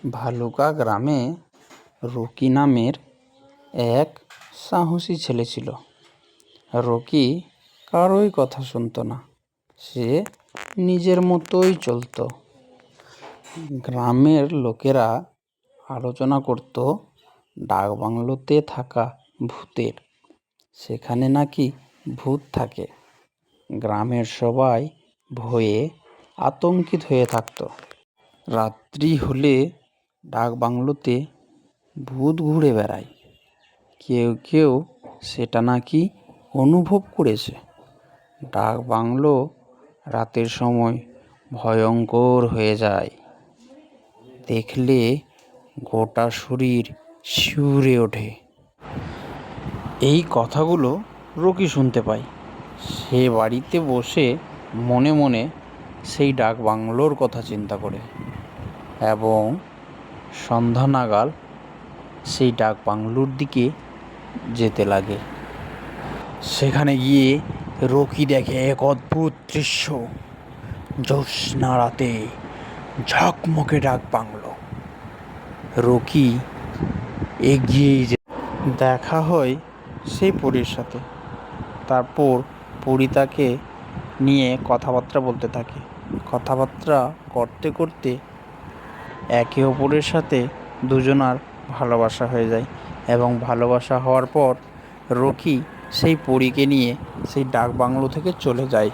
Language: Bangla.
ভালুকা গ্রামে রকি নামের এক সাহসী ছেলে ছিল। রকি কারোই কথা শুনত না, সে নিজের মতোই চলত। গ্রামের লোকেরা আলোচনা করত ডাকবাংলোতে থাকা ভূতের, সেখানে নাকি ভূত থাকে। গ্রামের সবাই ভয়ে আতঙ্কিত হয়ে থাকত। রাত্রি হলে ডাকবাংলোতে ভূত ঘুরে বেড়ায়, কেউ কেউ সেটা নাকি অনুভব করেছে। ডাকবাংলো রাতের সময় ভয়ঙ্কর হয়ে যায়, দেখলে গোটা শরীর শিউরে ওঠে। এই কথাগুলো রকি শুনতে পায়। সে বাড়িতে বসে মনে মনে সেই ডাকবাংলোর কথা চিন্তা করে এবং সন্ধ্যা নাগাল সেই ডাকবাংলোর দিকে যেতে লাগে। সেখানে গিয়ে রকি দেখে এক অদ্ভুত দৃশ্য। জ্যোৎস্না রাতে ঝকমকে ডাকবাংলো। রকি এগিয়ে দেখা হয় সেই পরীর সাথে। তারপর পরী তাকে নিয়ে কথাবার্তা বলতে থাকে। কথাবার্তা করতে করতে একে অপরের সাথে দুজনার ভালোবাসা হয়ে যায় এবং ভালোবাসা হওয়ার পর রকি সেই পরীকে নিয়ে সেই ডাকবাংলো থেকে চলে যায়।